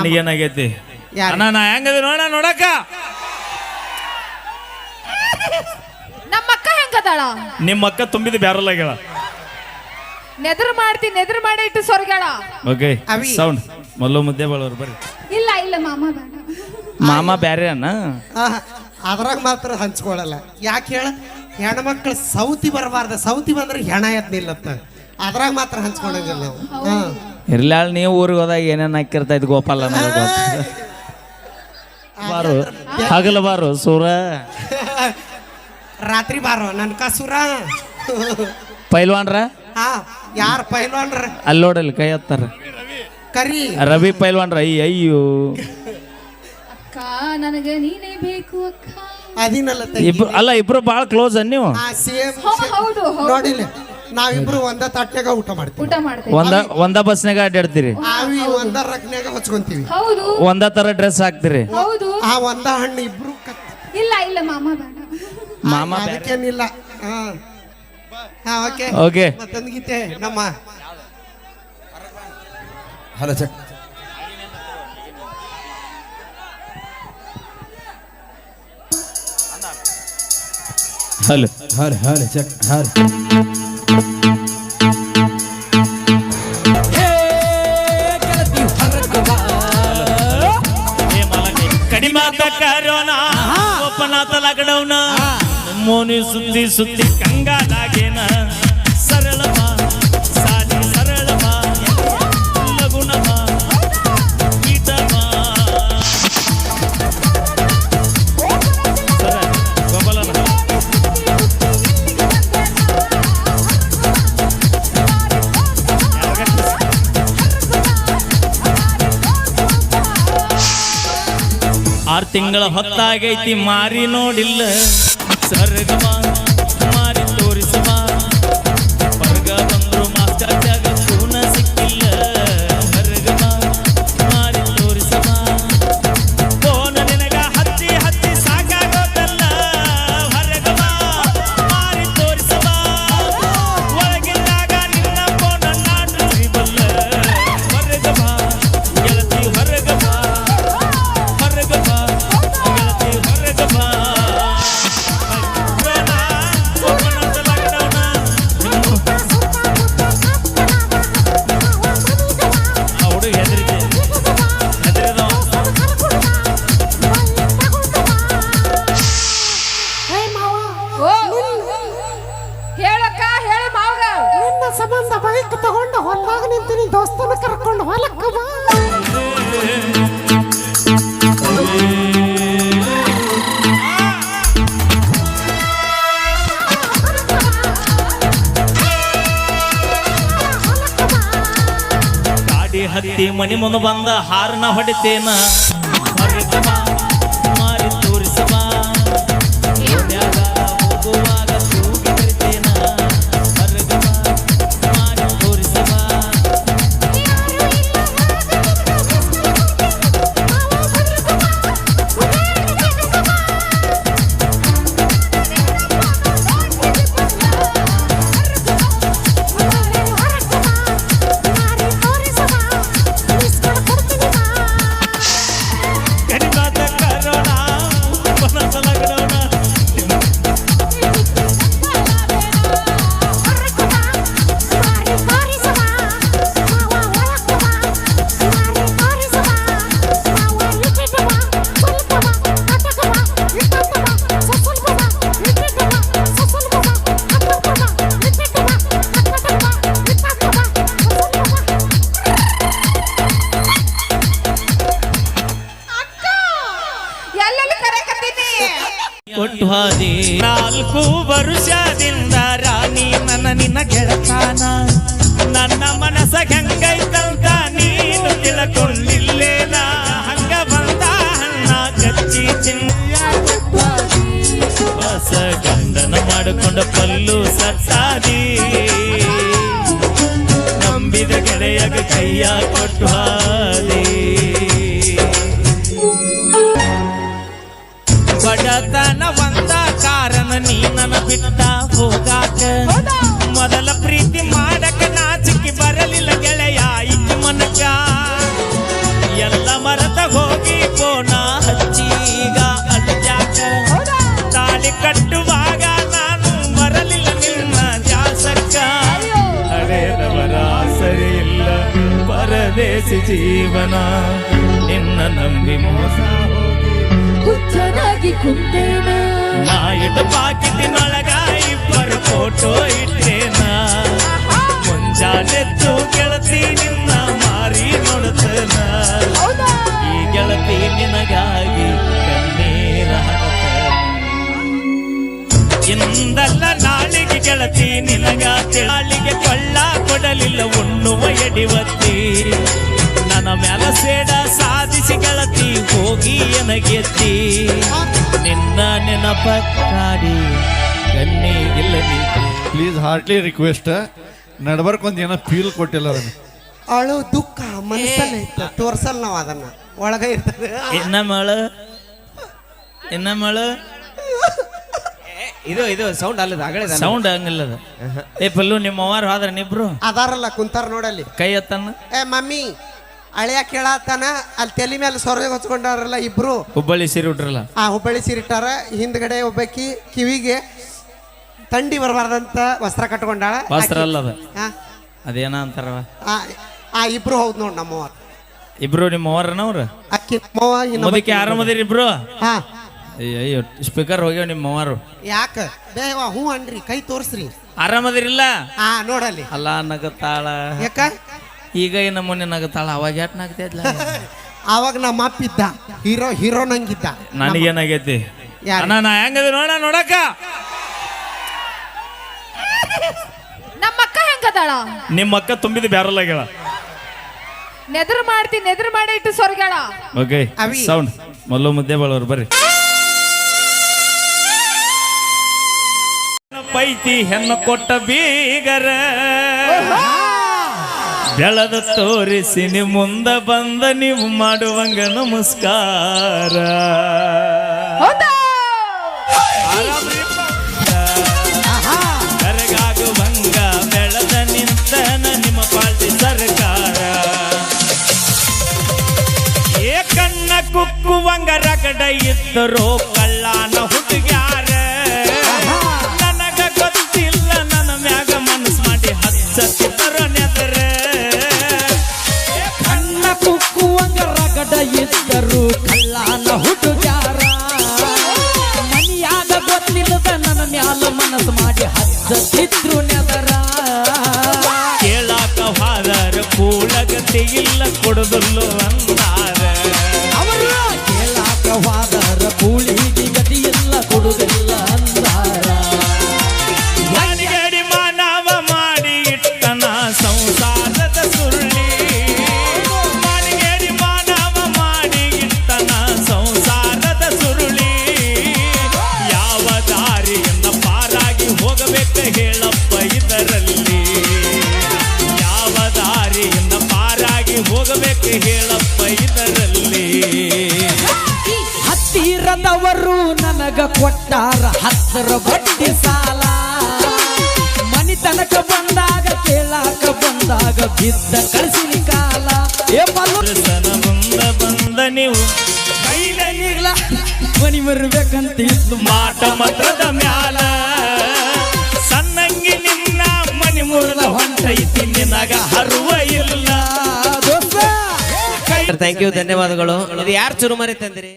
ನನಗೇನಾಗೈತಿ ಅಣ್ಣ ನಾ ಹೆಂಗದಿ ನೋಡಕ್ಕ ನಮ್ಮ ಅಕ್ಕ ಹೆಂಗದಾಳ ನಿಮ್ಮ ಅಕ್ಕ ತುಂಬಿದ ಬ್ಯಾರಲ್ಲಾಗ್ಯಾಳ ನೆದ್ರ ಮಾಡಿ ಇಟ್ಟು ಸ್ವರ್ಗಾಳ ಓಕೆ ಸೌಂಡ್ ಮಲ್ಲು ಮುದ್ದೆ ಬಾಳವ್ರು ಬರ್ರಿ ಇಲ್ಲ ಮಾಮ ಬ್ಯಾರೆ ಅಣ್ಣ ಅದ್ರಾಗ ಮಾತ್ರ ಹಂಚ್ಕೊಳಲ್ಲ ಯಾಕೆ ಹೇಳ ಹೆಣ್ಮಕ್ಳು ಸೌತಿ ಬರಬಾರ್ದ ಸೌತಿ ಬಂದ್ರೆ ಹೆಣ ಎದ್ ನಿಲ್ಲತ್ತ ಅದ್ರಾಗ ಮಾತ್ರ ಹಂಚ್ಕೊಂಡಂಗಿಲ್ಲ ನಾವು ಇರ್ಲಾಳ ನೀವು ಊರಿಗೆ ಹೋದಾಗ ಏನೇನು ಹಾಕಿರ್ತಾ ಇದ್ ಗೋಪಾಲ ಬಾರು ಹಗಲು ಬಾರು ಸೂರ ರಾತ್ರಿ ಬಾರೋ ನನ್ ಕಸೂರ ಪೈಲ್ವಾನ್ರ ಹಾ ಯಾರ ಪೈಲ್ವಾನ್ರ ಅಲ್ಲಿ ನೋಡಲ್ಲಿ ಕೈ ಹತ್ತಾರ ಕರಿ ರವಿ ಪೈಲ್ವಾನ್ರ ಅಯ್ಯೋ ಅಕ್ಕ ನನಗೆ ನೀನೇ ಬೇಕು ಅಕ್ಕ ಅದಿನಲ್ಲ ಇಬ್ರು ಬಾಳ ಕ್ಲೋಸ್ ನೀವು ಹೌದು ನೋಡಿಲ್ಲ ನಾವಿಬ್ರು ಒಂದ ತಟ್ಟೆಗ ಊಟ ಮಾಡ್ತೀವಿ ಒಂದ ಬಸ್ನಾಗ ಅಡ್ಡಾಡ್ತೀರಿ ಒಂದ ರಗ್ನ್ಯಾಗ ಹಚ್ಕೊಂತೀವಿ ಒಂದ ತರ ಡ್ರೆಸ್ ಹಾಕ್ತಿರಿ ಆ ಒಂದ ಹಣ್ಣು ಇಬ್ರು ಇಲ್ಲ ಮಾಮ ಅದಕ್ಕೇನಿಲ್ಲ ಓಕೆ ಮತ್ತೊಂದ್ಗೀತೆ ನಮ್ಮ hello check hello hello check hello ಕಡಿಮಾತ ಕರೋನಾ ಒಪ್ಪನಾತ ಲಗಡವನ ಮೋನಿ ಸುದ್ದಿ ಕಂಗಾಲಾಗೇನ ಸರಳ ಬಾ ಸಾಲಿ ಸರಳ ಬಾ ಲಗುಣ ಬಾ ಗೀತ ಬಾ ಸರ ಗೋಪಾಲನ ಆರು ತಿಂಗಳ ಹೊತ್ತಾಗೈತಿ ಮಾರಿ ನೋಡಿಲ್ಲ ಸರ್ಗಮ ಮಾರಿ ತೋರಿಸಮ ವರ್ಗ ಬಂದ್ರು ಮಾಸ್ಟರ್ ಜಾಗ ಪೂನ ಸಿಕ್ಕಿಲ್ಲ ಸರ್ಗಮ ಮಾರಿ ತೋರಿಸಮ ಫೋನ ನಿನಗ ಹತ್ತಿ ಸಾಕಾಗೋದಲ್ಲ ಹೊರಗಮ ಮಾರಿ ತೋರಿಸಮ ಒಳಗಿದ್ದಾಗ ನಿನ್ನ ಫೋನ ನಾಡ್ರಿಬಲ್ಲ ಹೊರಗಮ ಗೆಳತಿ ಹೊರಗಮ ಸಂಬಂಧ ಬೈಕ್ ತಗೊಂಡು ಹೊಲ್ದಾಗ ನಿಂತೀನಿ ದೋಸ್ತನ ಕರ್ಕೊಂಡು ಹೊಲಕ್ಕ ಬಾ ಗಾಡಿ ಹತ್ತಿ ಮನಿ ಮುಂದೆ ಬಂದ ಹಾರನ ಹೊಡಿತೇನ ಮಾರಿ ತೋರಿಸಮ ಹೋಗುವಾಗ ತೂಗಿ ಕರಿತೇನ ಮಾರಿ ತೋರಿಸಮ ಕೊಟ್ಟು ಹಾದಿ 4 ವರುಷದಿಂದ ರಾಣಿ ನಿನ್ನ ಗೆಳತಾನ ನನ್ನ ಮನಸ್ಸ ಹೆಂಗೈತಂತ ನೀನು ತಿಳ್ಕೊಂಡಿಲ್ಲೇನ ಹಂಗ ಬಂದ ಹಣ್ಣ ಕಚ್ಚಿ ಚಿನ್ನ ಹೊಸ ಗಂಡನ ಮಾಡಿಕೊಂಡ ಪಲ್ಲು ಸತ್ತಾದಿ ನಂಬಿದ ಗೆಳೆಯಗ ಕೈಯ ಕೊಟ್ಟು ಹಾದಿ ಬಡತನ ಒಂದ ಕಾರಣ ನೀ ನನ್ನ ಬಿಟ್ಟ ಹೋಗಾಕ ಮೊದಲ ಪ್ರೀತಿ ಮಾಡಕ ನಾಚಿಕೆ ಬರಲಿಲ್ಲ ಗೆಳೆಯ ಇಜ್ಜು ಮನಕ ಎಲ್ಲ ಮರತ ಹೋಗಿ ಕೋನ ಹಚ್ಚೀಗ ಅಡ್ಜಾಕ ತಾಳಿ ಕಟ್ಟುವಾಗ ನಾನು ಬರಲಿಲ್ಲ ನಿನ್ನ ಜಾಸಕ್ಕ ಹಳೆದವರ ಸರಿ ಇಲ್ಲ ಪರದೇಶಿ ಜೀವನ ನಿನ್ನ ನಂಬಿ ಮೋಸ ಹುಚ್ಚನಾಗಿ ಕುಂತೇನ ನಾ ಇಟ್ಟು ಪಾಕಿಟಿನೊಳಗ ಇಬ್ಬರು ಫೋಟೋ ಇಟ್ಟೇನ ಮುಂಜಾನೆದ್ದು ಗೆಳತಿ ನಿನ್ನ ಮಾರಿ ನೋಡುತ್ತನ ಈ ಗೆಳತಿ ನಿನಗಾಗಿ ಕಣ್ಣೀರ ಇಂದಲ್ಲ ನಾಳಿಗೆ ಗೆಳತಿ ನಿನಗ ನಾಳಿಗೆ ಕೊಳ್ಳ ಕೊಡಲಿಲ್ಲ ಉಣ್ಣುವ ಎಡಿವತ್ತಿ ನನ್ನ ಮ್ಯಾಲ ಸೇಡ ಸಾಧಿಸಿ ಗೆಳತಿ ಹೋಗಿ ಎನಗೆತ್ತಿ ನಿನ್ನ ನೆನಪ ಕಾಡಿ ಕಣ್ಣಿಗಿಲ್ಲ ನೀತಿ ಪ್ಲೀಸ್ ಹಾರ್ಟ್ಲಿ ರಿಕ್ವೆಸ್ಟ್ ನಡ್ಬರ್ಕೊಂದು ಏನೋ ಫೀಲ್ ಕೊಟ್ಟಿಲ್ಲ ಅದನ್ನು ಅಳು ದುಃಖ ಮನಸ್ಸಲ್ಲಿ ಇರ್ತದೆ ತೋರ್ಸಲ್ಲ ನಾವು ಅದನ್ನ ಒಳಗೆ ಇರ್ತದೆ ಇನ್ನಮಳು ಇದು ಸೌಂಡ್ ಅಲ್ಲದ ಆಗಲೇ ಸೌಂಡ್ ಹಂಗಿಲ್ಲದ ಏ ಪಲ್ಲು ನಿಮ್ಮ ಅವ್ವಾರು ಹೋದ್ರ ನಿಬ್ರು ಅದಾರಲ್ಲ ಕುಂತಾರ ನೋಡಲ್ಲಿ ಕೈ ಎತ್ತನ್ನ ಏ ಮಮ್ಮಿ ಅಳಿಯ ಕೇಳತ್ತಾನ ಅಲ್ಲಿ ತಲೆ ಮೇಲೆ ಸೊರಗ ಹೊಚ್ಕೊಂಡಾರಲ್ಲ ಇಬ್ರು ಹುಬ್ಬಳ್ಳಿ ಸೀರೆ ಉಟ್ರಲ್ಲ ಆ ಹುಬ್ಬಳ್ಳಿ ಸೀರಿಟ್ಟಾರ ಹಿಂದ್ಗಡೆ ಒಬ್ಬಾಕಿ ಕಿವಿಗೆ ತಂಡಿ ಬರಬಾರ್ದಂತ ವಸ್ತ್ರ ಕಟ್ಕೊಂಡಾಳ ವಸ್ತ್ರ ಅಲ್ಲ ಅದ ಆ, ಅದೇನ ಅಂತಾರವ ಆ ಇಬ್ರು ಹೌದ್ ನೋಡ್ ನಮ್ಮವ್ವ ಇಬ್ರು ನಿಮ್ಮ ಅವ್ರನವ್ರು ಅಕ್ಕಿ ನಮ್ಮವ್ವ ಮುದಕ್ಕೆ ಆರಾಮದಿರಿ ಇಬ್ರು ಹಾ ಅಯ್ಯೋ ಸ್ಪೀಕರ್ ಹೋಗ್ಯಾವ ನಿಮ್ಮ ಅವ್ವಾರು ಯಾಕ ಬೇವ ಹ್ಞೂ ಅನ್ರಿ ಕೈ ತೋರ್ಸ್ರಿ ಆರಾಮದಿರಿಲ್ಲ ಹಾ ನೋಡಲ್ಲಿ ಅಲ್ಲ ನಗತಾಳ ಯಾಕ ಈಗ ಇನ್ನು ಮೊನ್ನೆ ನಗತಾಳ ಅವಾಗ ಯಾಟ್ ನಗ್ತಿದ್ಲ ಅವಾಗ ನಮ್ಮ ಅಪ್ಪಿದ್ದ ಹೀರೋ ನಂಗಿದ್ದ ನನಗೇನಾಗೈತಿ ಯಾರು? ಅಣ್ಣ ನಾ ಹೆಂಗದ ನೋಡಕ ನಮ್ಮ ಅಕ್ಕ ಹೆಂಗದಾಳ ನಿಮ್ಮ ಅಕ್ಕ ತುಂಬಿದ ಬ್ಯಾರಲ್ಲಾಗ್ಯಾಳ ನೆದ್ರು ಮಾಡಿ ಇಟ್ಟು ಸೊರ್ಗ್ಯಾಳ ಓಕೆ ಅವಿ. ಸೌಂಡ್ ಮಲ್ಲು ಮುದ್ದೆ ಬಾಳವ್ರು ಬರ್ರಿ ಪೈತಿ ಹೆಣ್ಣು ಕೊಟ್ಟ ಬೀಗರ ಬೆಳೆದ ತೋರಿಸಿ ನಿ ಮುಂದ ಬಂದ ನೀವು ಮಾಡುವಂಗ ನಮಸ್ಕಾರ ಹೌದಾ ಕರಗಾಗುವಂಗ ಬೆಳೆದ ನಿಂತನ ನಿಮ್ಮ ಪಾಲ್ಟಿ ಸರ್ಕಾರ ಏ ಕಣ್ಣ ಕುಕ್ಕುವಂಗ ರಗಡ ಇದ್ದರು ಕಳ್ಳಾನ ಹುಡುಗ್ಯಾರ ನನಗ ಗೊತ್ತಿಲ್ಲ ನನ್ನ ಮ್ಯಾಗ ಮನಸ್ ಮಾಡಿ ಹಚ್ಚತ್ತಿದ್ದರ ನೆದರ ಕಣ್ಣ ಕುಕ್ಕುವಂಗ ರಗಡ ಇದ್ದರು ಕಳ್ಳಾನ ಹುಡುಗ್ಯಾರ ಮನಿಯಾಗ ಗೊತ್ತಿಲ್ಲದ ನನ್ನ ಮ್ಯಾಲ ಮನಸ್ಸು ಮಾಡಿ ಹಚ್ಚತಿದ್ರು ನೆದರ ಕೇಳಾಕ ಹಾದರ ಕೂಳಗತಿ ಇಲ್ಲ ಕೊಡುದಲ್ಲು ಅಂದಾರ ಅವರು ಕೇಳಾಕ ಹೋದರ ಕೂಳಿಗೆ ಗತಿ ಇಲ್ಲ ಕೊಡುವುದಿಲ್ಲ ಅಂದಾರ ಯಾನಿಗಡಿ ಮಾನವ ಮಾಡಿ ಇಟ್ಟನ ಸಂಸಾರದ ಸುರುಳಿ ಯಾನಿಗಡಿ ಮಾನವ ಮಾಡಿ ಇಟ್ಟನ ಸಂಸಾರದ ಸುರುಳಿ ಯಾವ ದಾರಿಯಿಂದ ಪಾರಾಗಿ ಹೋಗಬೇಕು ಹೇಳಪ್ಪ ಇದರಲ್ಲಿ ಯಾವ ದಾರಿಯಿಂದ ಪಾರಾಗಿ ಹೋಗಬೇಕು ಹೇಳಪ್ಪ ಇದರಲ್ಲಿ ಹತ್ತಿರದವರು ನನಗ ಕೊಟ್ಟಾರ 10 ಬಡ್ಡಿ ಸಾಲ ಮನಿ ತನಕ ಬಂದಾಗ ಕೇಳಾಕ ಬಂದಾಗ ಬಿದ್ದ ಕಳಿಸಿನ ಕಾಲ ಏ ಸನ ಮುಂದ ಬಂದ ನೀವು ಕೈಲ ಮನಿ ಬರ್ಬೇಕಂತ ಇದ್ಲು ಮಾಟ ಮಂತ್ರದ ಮ್ಯಾಲ ಸಣ್ಣಂಗಿ ನಿನ್ನ ಮನಿ ಮುರಿದ ಹೊಂಟೈತಿ ನಿನಗ ಹರುವ ಇಲ್ಲ ದೋಸ್ತ ಥ್ಯಾಂಕ್ ಯು ಧನ್ಯವಾದಗಳು ಇದು ಯಾರು ಚುರುಮರಿ ತಂದಿರಿ